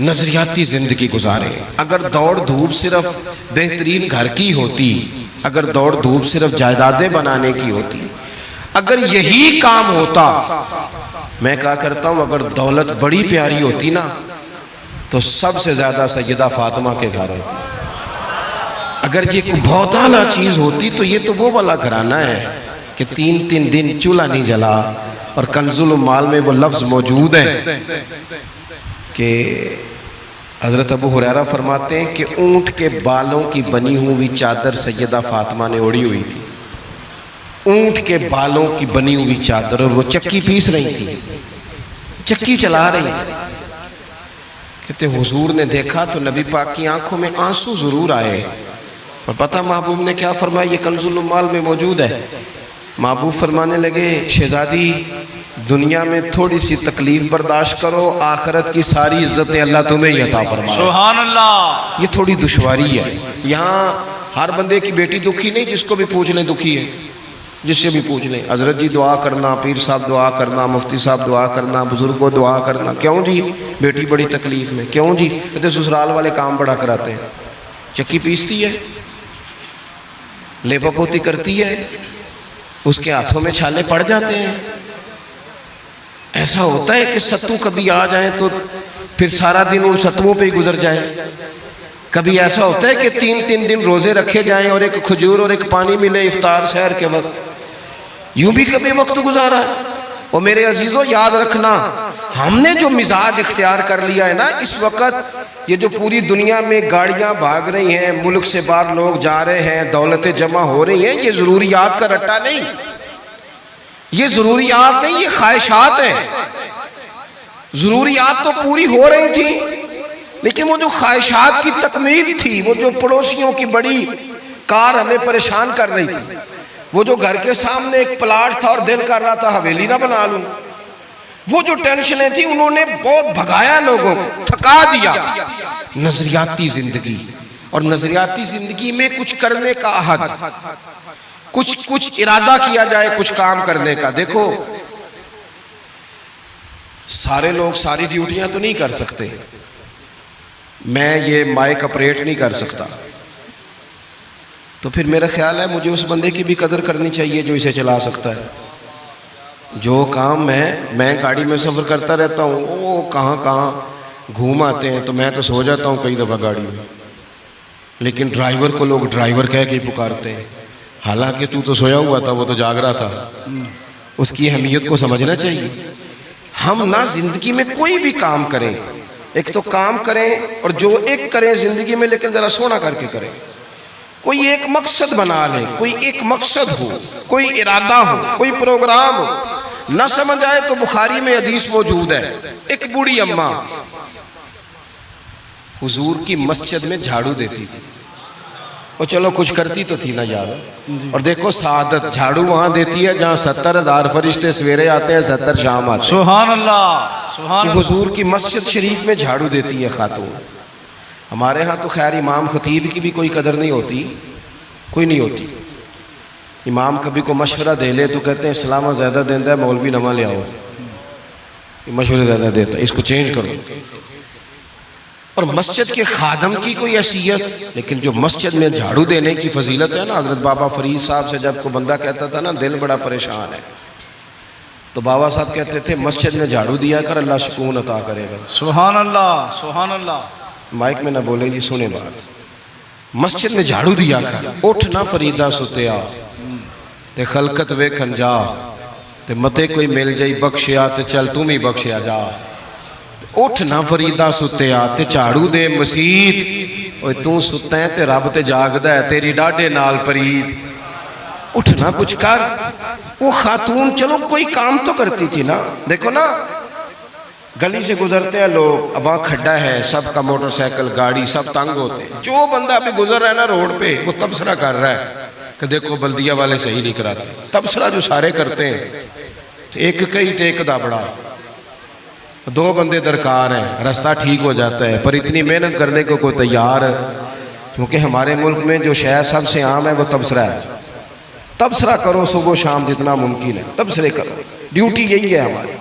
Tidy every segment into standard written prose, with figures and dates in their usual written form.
نظریاتی زندگی گزاریں. اگر دوڑ دھوپ صرف بہترین گھر کی ہوتی، اگر دوڑ دھوپ صرف جائیدادیں بنانے کی ہوتی، اگر یہی کام ہوتا، میں کہا کرتا ہوں اگر دولت بڑی پیاری ہوتی نا تو سب سے زیادہ سیدہ فاطمہ کے گھر ہوتی. اگر یہ کوئی بہت اعلیٰ چیز ہوتی تو یہ تو وہ والا گھرانہ ہے کہ 3 دن چولہا نہیں جلا. اور کنز المال میں وہ لفظ موجود ہے کہ حضرت ابو ہریرہ فرماتے ہیں کہ اونٹ کے بالوں کی بنی ہوئی چادر سیدہ فاطمہ نے اوڑھی ہوئی تھی. اونٹ کے بالوں کی بنی ہوئی چادر، اور وہ چکی پیس رہی تھی، چکی چلا رہی تھی. کہتے حضور نے دیکھا تو نبی پاک کی آنکھوں میں آنسو ضرور آئے. اور پتہ محبوب نے کیا فرمایا؟ یہ کنز المال میں موجود ہے. محبوب فرمانے لگے شہزادی دنیا میں تھوڑی سی تکلیف برداشت کرو، آخرت کی ساری عزتیں اللہ تمہیں ہی عطا فرمائے. سبحان اللہ. یہ تھوڑی دشواری ہے. یہاں ہر بندے کی بیٹی دکھی نہیں، جس کو بھی پوچھ لیں دکھی ہے، جس سے بھی پوچھ لیں. حضرت جی دعا کرنا، پیر صاحب دعا کرنا، مفتی صاحب دعا کرنا، بزرگوں دعا کرنا. کیوں جی؟ بیٹی بڑی تکلیف میں. کیوں جی؟ کہتے سسرال والے کام بڑا کراتے ہیں. چکی پیستی ہے، لیپا پوتی کرتی ہے، اس کے ہاتھوں میں چھالے پڑ جاتے ہیں. ایسا ہوتا ہے کہ ستو کبھی آ جائیں تو پھر سارا دن ان ستووں پہ ہی گزر جائے. کبھی ایسا ہوتا ہے کہ 3 دن روزے رکھے جائیں اور ایک کھجور اور ایک پانی ملے افطار سحر کے وقت. یوں بھی کبھی وقت گزارا ہے. اور میرے عزیزوں یاد رکھنا، ہم نے جو مزاج اختیار کر لیا ہے نا اس وقت، یہ جو پوری دنیا میں گاڑیاں بھاگ رہی ہیں، ملک سے باہر لوگ جا رہے ہیں، دولتیں جمع ہو رہی ہیں، یہ ضروریات کا رٹا نہیں، یہ ضروریات نہیں، یہ خواہشات ہیں. ضروریات تو پوری ہو رہی تھی لیکن وہ جو خواہشات کی تکمیل تھی، وہ جو پڑوسیوں کی بڑی کار ہمیں پریشان کر رہی تھی، وہ جو گھر کے سامنے ایک پلاٹ تھا اور دل کر رہا تھا حویلی نہ بنا لوں، وہ جو ٹینشنیں تھی انہوں نے بہت بھگایا، لوگوں کو تھکا دیا. نظریاتی زندگی، اور نظریاتی زندگی میں کچھ کرنے کا عہد، کچھ ارادہ کیا جائے کچھ کام کرنے کا. دیکھو سارے لوگ ساری ڈیوٹیاں تو نہیں کر سکتے. میں یہ مائک اپریٹ نہیں کر سکتا، تو پھر میرا خیال ہے مجھے اس بندے کی بھی قدر کرنی چاہیے جو اسے چلا سکتا ہے. جو کام میں گاڑی میں سفر کرتا رہتا ہوں، وہ کہاں گھوم آتے ہیں تو میں تو سو جاتا ہوں کئی دفعہ گاڑی میں، لیکن ڈرائیور کو لوگ ڈرائیور کہہ کے پکارتے ہیں، حالانکہ تو سویا ہوا تھا، وہ تو جاگ رہا تھا. اس کی اہمیت کو سمجھنا چاہیے. ہم نہ زندگی میں کوئی بھی کام کریں، ایک تو کام کریں اور جو ایک کریں زندگی میں، لیکن ذرا سونا کر کے کریں. کوئی ایک مقصد بنا لیں، کوئی ایک مقصد ہو، کوئی ارادہ ہو، کوئی پروگرام ہو. نہ سمجھ آئے تو بخاری میں حدیث موجود ہے، ایک بوڑھی اماں حضور کی مسجد میں جھاڑو دیتی تھی. اور چلو کچھ کرتی تو تھی نا یار. اور دیکھو سعادت، جھاڑو وہاں دیتی ہے جہاں 70,000 فرشتے سویرے آتے ہیں، 70 شام آتے ہیں. سبحان اللہ. سبحان اللہ. حضور کی مسجد شریف میں جھاڑو دیتی ہے خاتون. ہمارے ہاں تو خیر امام خطیب کی بھی کوئی قدر نہیں ہوتی، کوئی نہیں ہوتی. امام کبھی کو مشورہ دے لے تو کہتے ہیں اسلامہ زیادہ دیندہ ہے، مولوی نواں لے آؤ، مشورے زیادہ دیتا ہے، اس کو چینج کرو. اور مسجد کے خادم کی کوئی حیثیت، لیکن جو مسجد میں جھاڑو دینے کی فضیلت ہے نا. حضرت بابا فرید صاحب سے جب کو بندہ کہتا تھا نا دل بڑا پریشان ہے، تو بابا صاحب کہتے تھے مسجد میں جھاڑو دیا کر، اللہ سکون عطا کرے گا. سبحان اللہ. سبحان اللہ. مائک میں نہ بولیں جی، سنیں بات. مسجد میں جھاڑو دیا کر. اٹھ نہ فریدہ ستیا تے خلقت ویکھن جا، تے متے کوئی مل جائی بخشیا تے چل تم ہی بخشیا جا. اٹھ نہ فریدہ ستیا تے جھاڑو دے مسیت، اوے تو ستا ہے تے رب تے جاگدا ہے، تیری ڈاڈے نال پرید. اٹھ نہ کچھ کر. وہ خاتون چلو کوئی کام تو کرتی تھی نا. دیکھو نا گلی سے گزرتے ہیں لوگ، اب وہاں کھڈا ہے، سب کا موٹر سائیکل گاڑی سب تنگ ہوتے ہیں. جو بندہ ابھی گزر رہا ہے نا روڈ پہ، وہ تبصرہ کر رہا ہے کہ دیکھو بلدیہ والے صحیح نہیں کراتے. تبصرہ جو سارے کرتے ہیں، ایک کئی تے ایک دا بڑا، 2 بندے درکار ہیں، رستہ ٹھیک ہو جاتا ہے. پر اتنی محنت کرنے کو کوئی تیار ہے؟ کیونکہ ہمارے ملک میں جو شے سب سے عام ہے وہ تبصرہ ہے. تبصرہ کرو صبح و شام جتنا ممکن ہے، تبصرے کرو، ڈیوٹی یہی ہے ہماری.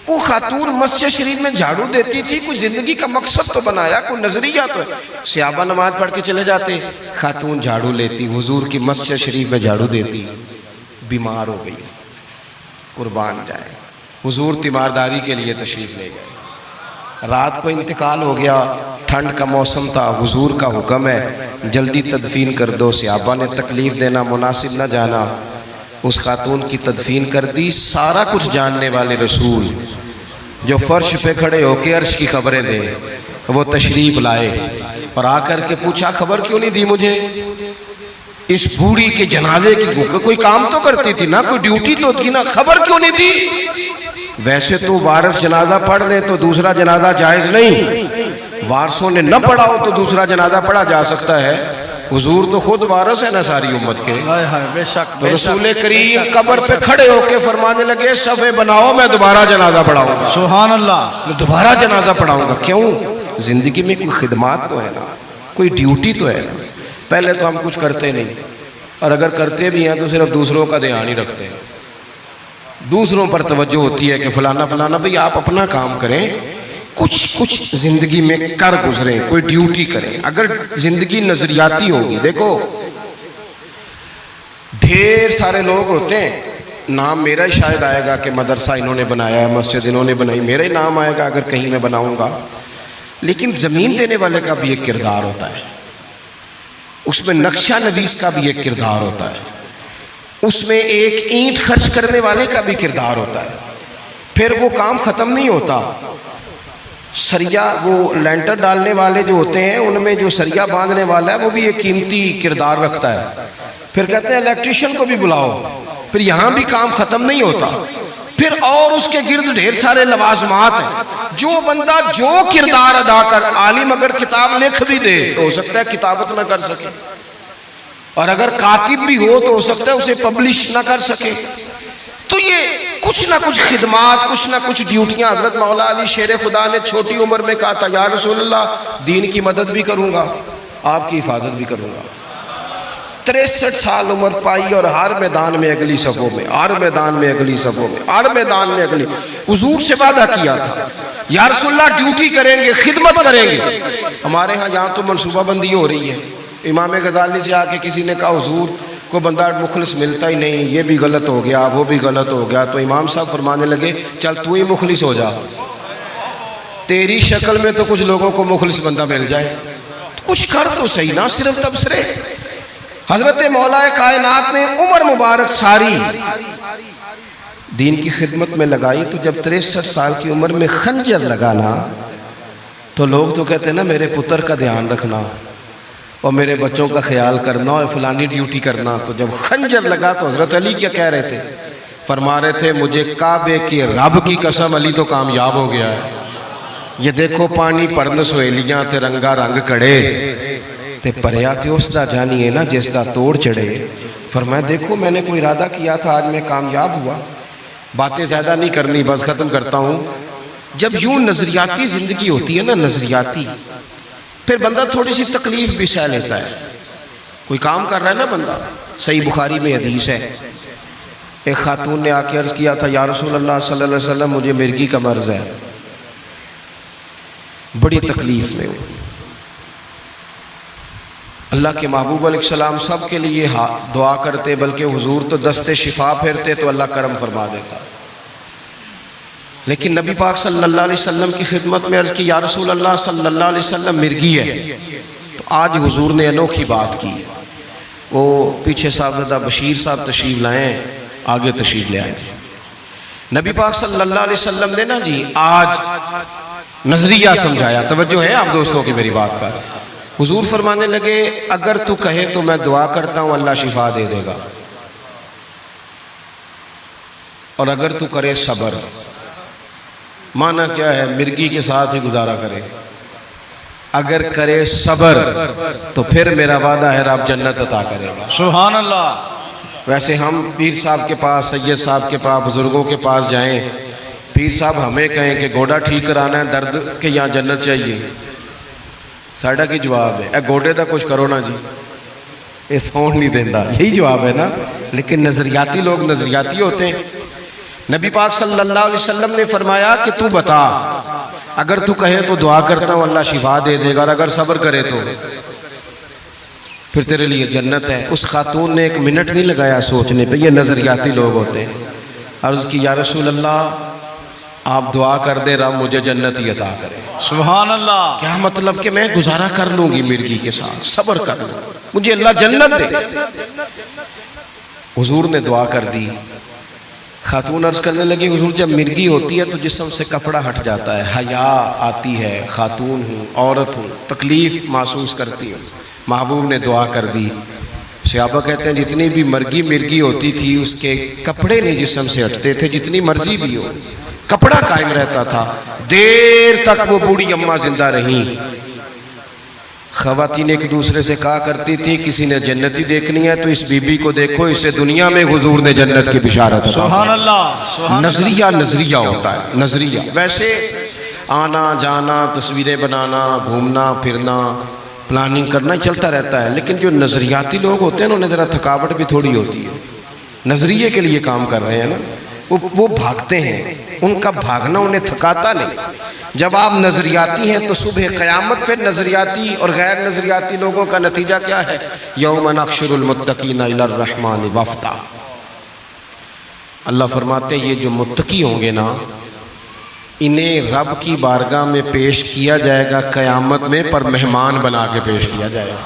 وہ خاتون مسجد شریف میں جھاڑو دیتی تھی، کوئی زندگی کا مقصد تو بنایا، کوئی نظریہ تو ہے۔ صحابہ نماز پڑھ کے چلے جاتے، خاتون جھاڑو لیتی، حضور کی مسجد شریف میں جھاڑو دیتی، بیمار ہو گئی، قربان جائے، حضور تیمارداری کے لیے تشریف لے گئے، رات کو انتقال ہو گیا، ٹھنڈ کا موسم تھا، حضور کا حکم ہے جلدی تدفین کر دو، صحابہ نے تکلیف دینا مناسب نہ جانا، اس خاتون کی تدفین کر دی۔ سارا کچھ جاننے والے رسول جو فرش پہ کھڑے ہو کے عرش کی خبریں دیں، وہ تشریف لائے اور آ کر کے پوچھا خبر کیوں نہیں دی مجھے اس بوڑھی کے جنازے کی؟ کوئی کام تو کرتی تھی نا، کوئی ڈیوٹی تو تھی نا، خبر کیوں نہیں دی؟ ویسے تو وارث جنازہ پڑھ لے تو دوسرا جنازہ جائز نہیں، وارثوں نے نہ پڑھا ہو تو دوسرا جنازہ پڑھا جا سکتا ہے، حضور تو خود وارث ہے نا ساری امت کے۔ ہائے ہائے بے شک، تو رسول کریم قبر پہ کھڑے ہو کے فرمانے لگے صفے بناؤ، میں دوبارہ جنازہ پڑھاؤں گا، سبحان اللہ، میں دوبارہ جنازہ پڑھاؤں گا۔ کیوں؟ زندگی میں کوئی خدمات تو ہے نا، کوئی ڈیوٹی تو ہے نا۔ پہلے تو ہم کچھ کرتے نہیں، اور اگر کرتے بھی ہیں تو صرف دوسروں کا دھیان ہی رکھتے ہیں، دوسروں پر توجہ ہوتی ہے کہ فلانا فلانا، بھئی آپ اپنا کام کریں، کچھ زندگی میں کر گزریں، کوئی ڈیوٹی کریں۔ اگر زندگی نظریاتی ہوگی، دیکھو ڈھیر سارے لوگ ہوتے ہیں، نام میرا ہی شاید آئے گا کہ مدرسہ انہوں نے بنایا ہے، مسجد انہوں نے بنائی، میرا ہی نام آئے گا اگر کہیں میں بناؤں گا، لیکن زمین دینے والے کا بھی ایک کردار ہوتا ہے، اس میں نقشہ نویس کا بھی ایک کردار ہوتا ہے، اس میں ایک اینٹ خرچ کرنے والے کا بھی کردار ہوتا ہے۔ پھر وہ کام ختم نہیں ہوتا، سریا وہ لینٹر ڈالنے والے جو ہوتے ہیں ان میں جو سریا باندھنے والا ہے وہ بھی ایک قیمتی کردار رکھتا ہے۔ پھر کہتے ہیں الیکٹریشین کو بھی بلاؤ، پھر یہاں بھی کام ختم نہیں ہوتا، پھر اور اس کے گرد ڈھیر سارے لوازمات ہیں۔ جو بندہ جو کردار ادا کر، عالم اگر کتاب لکھ بھی دے تو ہو سکتا ہے کتابت نہ کر سکے، اور اگر کاتب بھی ہو تو ہو سکتا ہے اسے پبلش نہ کر سکے۔ تو یہ کچھ نہ کچھ خدمات، کچھ نہ کچھ ڈیوٹیاں۔ حضرت مولا علی شیر خدا نے چھوٹی عمر میں کہا تھا یا رسول اللہ دین کی مدد بھی کروں گا، آپ کی حفاظت بھی کروں گا۔ 63 سال عمر پائی اور ہر میدان میں اگلی صفوں میں، ہر میدان میں اگلی صفوں میں، ہر میدان میں اگلی۔ حضور سے وعدہ کیا تھا یا رسول اللہ ڈیوٹی کریں گے، خدمت کریں گے۔ ہمارے ہاں یہاں تو منصوبہ بندی ہو رہی ہے، امام غزالی سے آ کے کسی نے کہا حضور کو بندہ مخلص ملتا ہی نہیں، یہ بھی غلط ہو گیا وہ بھی غلط ہو گیا، تو امام صاحب فرمانے لگے چل تو ہی مخلص ہو جا، تیری شکل میں تو کچھ لوگوں کو مخلص بندہ مل جائے، کچھ کر تو صحیح نہ صرف تبصرے۔ حضرت مولا کائنات نے عمر مبارک ساری دین کی خدمت میں لگائی، تو جب 63 سال کی عمر میں خنجر لگانا تو لوگ تو کہتے ہیں نا میرے پتر کا دھیان رکھنا اور میرے بچوں کا خیال کرنا اور فلانی ڈیوٹی کرنا۔ تو جب خنجر لگا تو حضرت علی کیا کہہ رہے تھے؟ فرما رہے تھے مجھے کعبے کے رب کی قسم علی تو کامیاب ہو گیا ہے، یہ دیکھو پانی پرن سہیلیاں تے رنگا رنگ کڑے تے پریا تے اس دا جانیے نا جس دا توڑ چڑھے۔ فرمایا دیکھو میں نے کوئی ارادہ کیا تھا، آج میں کامیاب ہوا۔ باتیں زیادہ نہیں کرنی، بس ختم کرتا ہوں۔ جب یوں نظریاتی زندگی ہوتی ہے نا، نظریاتی، پھر بندہ تھوڑی سی تکلیف بھی سہ لیتا ہے۔ کوئی کام کر رہا ہے نا بندہ، صحیح بخاری میں حدیث ہے، ایک خاتون نے آ کے عرض کیا تھا یا رسول اللہ صلی اللہ علیہ وسلم مجھے مرگی کا مرض ہے، بڑی تکلیف میں ہوں۔ اللہ کے محبوب علیہ السلام سب کے لیے دعا کرتے، بلکہ حضور تو دست شفا پھیرتے تو اللہ کرم فرما دیتا، لیکن نبی پاک صلی اللہ علیہ وسلم کی خدمت میں عرض کی یا رسول اللہ صلی اللہ علیہ وسلم مرگی ہے۔ تو آج حضور نے انوکھی بات کی، وہ پیچھے صاحبزادہ بشیر صاحب تشریف لائیں، آگے تشریف لے آئیں۔ نبی پاک صلی اللہ علیہ وسلم نے نا جی آج نظریہ سمجھایا، توجہ ہے آپ دوستوں کی میری بات پر۔ حضور فرمانے لگے اگر تو کہے تو میں دعا کرتا ہوں اللہ شفا دے دے گا، اور اگر تو کرے صبر، معنی کیا ہے؟ مرگی کے ساتھ ہی گزارا کرے، اگر کرے صبر تو پھر میرا وعدہ ہے رب جنت عطا کرے گا۔ سبحان اللہ۔ ویسے ہم پیر صاحب کے پاس، سید صاحب کے پاس، بزرگوں کے پاس جائیں، پیر صاحب ہمیں کہیں کہ گوڑا ٹھیک کرانا ہے درد کہ یہاں جنت چاہیے، ساڑھا کی جواب ہے اے گوڑے دا کچھ کرو نا جی، یہ سون نہیں دینا، یہی جواب ہے نا۔ لیکن نظریاتی لوگ نظریاتی ہوتے ہیں۔ نبی پاک صلی اللہ علیہ وسلم نے فرمایا کہ تو بتا، اگر تو کہے تو دعا کرتا ہوں اللہ شفا دے دے گا، اور اگر صبر کرے تو پھر تیرے لیے جنت ہے۔ اس خاتون نے 1 منٹ نہیں لگایا سوچنے پہ، یہ نظریاتی لوگ ہوتے ہیں۔ عرض کی یا رسول اللہ آپ دعا کر دیں رب مجھے جنت ہی عطا کرے۔ سبحان اللہ۔ کیا مطلب کہ میں گزارا کر لوں گی مرغی کے ساتھ، صبر کر لوں، مجھے اللہ جنت دے۔ حضور نے دعا کر دی۔ خاتون عرض کرنے لگی حضور جب مرغی ہوتی ہے تو جسم سے کپڑا ہٹ جاتا ہے، حیا آتی ہے، خاتون ہوں، عورت ہوں، تکلیف محسوس کرتی ہوں۔ محبوب نے دعا کر دی۔ صحابہ کہتے ہیں جتنی بھی مرغی ہوتی تھی اس کے کپڑے نہیں جسم سے ہٹتے تھے، جتنی مرضی بھی ہو کپڑا قائم رہتا تھا۔ دیر تک وہ بوڑھی اماں زندہ رہیں۔ خواتین ایک دوسرے سے کہا کرتی تھی کسی نے جنتی دیکھنی ہے تو اس بی بی کو دیکھو، اسے دنیا میں حضور نے جنت کی بشارت عطا کی۔ سبحان اللہ، سبحان اللہ۔ نظریہ ہوتا ہے، نظریہ۔ ویسے آنا جانا، تصویریں بنانا، گھومنا پھرنا، پلاننگ کرنا چلتا رہتا ہے، لیکن جو نظریاتی لوگ ہوتے ہیں انہیں ذرا تھکاوٹ بھی تھوڑی ہوتی ہے۔ نظریے کے لیے کام کر رہے ہیں نا، وہ بھاگتے ہیں، ان کا بھاگنا انہیں تھکاتا نہیں۔ جب آپ نظریاتی ہیں تو صبح قیامت پہ نظریاتی اور غیر نظریاتی لوگوں کا نتیجہ کیا ہے؟ یوم نحشر المتقین الی الرحمن وفدا۔ اللہ فرماتے ہیں یہ جو متقی ہوں گے نا انہیں رب کی بارگاہ میں پیش کیا جائے گا قیامت میں، پر مہمان بنا کے پیش کیا جائے گا۔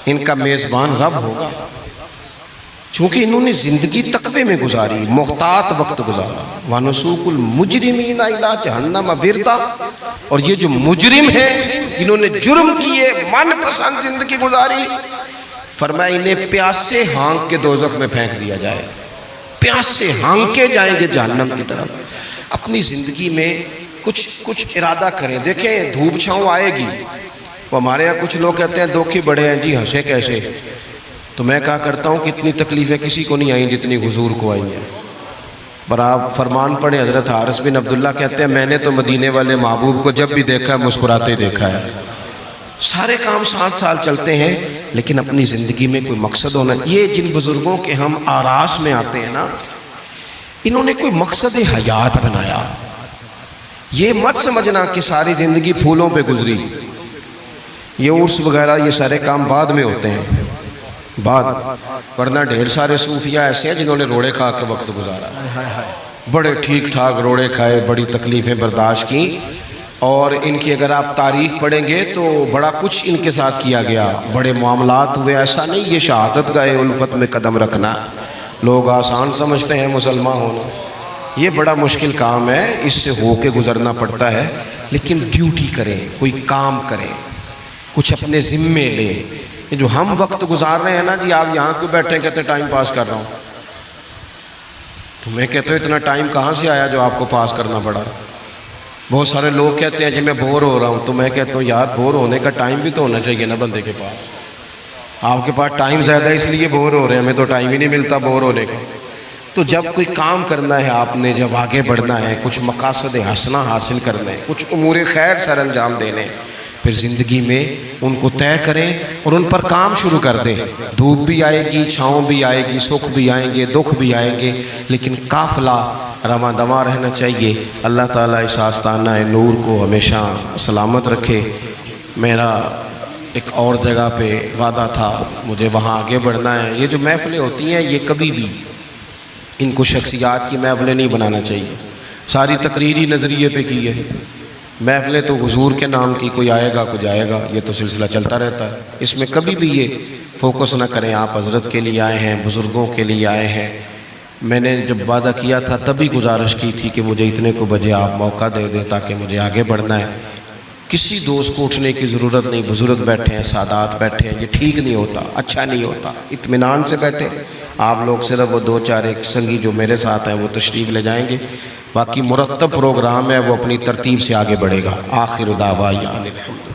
ان کا میزبان رب ہوگا، چونکہ انہوں نے زندگی تقوی میں گزاری، محتاط وقت گزارا۔ وَنُسُوقُ الْمُجْرِمِينَ إِلَىٰ جَهَنَّمَ وِرْدًا۔ اور یہ جو مجرم ہیں انہوں نے جرم کیے، من پسند زندگی گزاری، فرمایا انہیں پیاسے ہانک کے دوزخ میں پھینک دیا جائے، پیاسے ہانکے جائیں گے جہنم کی طرف۔ اپنی زندگی میں کچھ ارادہ کریں۔ دیکھیں دھوپ چھاؤں آئے گی، وہ ہمارے یہاں کچھ لوگ کہتے ہیں دھوکے بڑے ہیں جی، ہنسے کیسے؟ تو میں کہا کرتا ہوں کہ اتنی تکلیفیں کسی کو نہیں آئیں جتنی حضور کو آئی ہیں۔ پر آپ فرمان پڑھیں، حضرت حارث بن عبداللہ کہتے ہیں میں نے تو مدینے والے محبوب کو جب بھی دیکھا ہے مسکراتے دیکھا ہے۔ سارے کام 7 سال چلتے ہیں لیکن اپنی زندگی میں کوئی مقصد ہونا۔ یہ جن بزرگوں کے ہم آراس میں آتے ہیں نا، انہوں نے کوئی مقصد حیات بنایا۔ یہ مت سمجھنا کہ ساری زندگی پھولوں پہ گزری، یہ عرس وغیرہ یہ سارے کام بعد میں ہوتے ہیں، بعد، ورنہ ڈھیر سارے صوفیاء ایسے ہیں جنہوں نے روڑے کھا کے وقت گزارا، بڑے ٹھیک ٹھاک روڑے کھائے، بڑی تکلیفیں برداشت کی، اور ان کی اگر آپ تاریخ پڑھیں گے تو بڑا کچھ ان کے ساتھ کیا گیا، بڑے معاملات ہوئے۔ ایسا نہیں یہ شہادت گاہ الفت میں قدم رکھنا لوگ آسان سمجھتے ہیں مسلمان ہونا، یہ بڑا مشکل کام ہے، اس سے ہو کے گزرنا پڑتا ہے۔ لیکن ڈیوٹی کریں، کوئی کام کریں، کچھ اپنے ذمے لیں۔ یہ جو ہم وقت گزار رہے ہیں نا جی، آپ یہاں کیوں بیٹھے کہتے ٹائم پاس کر رہا ہوں، تو میں کہتا ہوں اتنا ٹائم کہاں سے آیا جو آپ کو پاس کرنا پڑا؟ بہت سارے لوگ کہتے ہیں جی میں بور ہو رہا ہوں، تو میں کہتا ہوں یار بور ہونے کا ٹائم بھی تو ہونا چاہیے نا بندے کے پاس۔ آپ کے پاس ٹائم زیادہ ہے اس لیے بور ہو رہے ہیں، ہمیں تو ٹائم ہی نہیں ملتا بور ہونے کا۔ تو جب کوئی کام کرنا ہے آپ نے، جب آگے بڑھنا ہے، کچھ مقاصد حسنہ حاصل کرنا ہے، کچھ امور خیر سر انجام دینے، پھر زندگی میں ان کو طے کریں اور ان پر کام شروع کر دیں۔ دھوپ بھی آئے گی، چھاؤں بھی آئے گی، سکھ بھی آئیں گے، دکھ بھی آئیں گے، لیکن قافلہ رواں دواں رہنا چاہیے۔ اللہ تعالیٰ اس آستانہ نور کو ہمیشہ سلامت رکھے۔ میرا ایک اور جگہ پہ وعدہ تھا، مجھے وہاں آگے بڑھنا ہے۔ یہ جو محفلیں ہوتی ہیں یہ کبھی بھی ان کو شخصیات کی محفلیں نہیں بنانا چاہیے، ساری تقریری نظریے پہ کی ہے۔ محفلیں تو حضور کے نام کی، کوئی آئے گا کوئی جائے گا، یہ تو سلسلہ چلتا رہتا ہے، اس میں کبھی بھی یہ فوکس نہ کریں۔ آپ حضرت کے لیے آئے ہیں، بزرگوں کے لیے آئے ہیں۔ میں نے جب وعدہ کیا تھا تبھی گزارش کی تھی کہ مجھے اتنے کو بجے آپ موقع دے دیں تاکہ مجھے آگے بڑھنا ہے۔ کسی دوست کو اٹھنے کی ضرورت نہیں، بزرگ بیٹھے ہیں، سادات بیٹھے ہیں، یہ ٹھیک نہیں ہوتا، اچھا نہیں ہوتا۔ اطمینان سے بیٹھے آپ لوگ، صرف وہ 2-4 ایک سنگی جو میرے ساتھ ہیں وہ تشریف لے جائیں گے، باقی مرتب پروگرام ہے وہ اپنی ترتیب سے آگے بڑھے گا۔ آخر دعوانا الحمد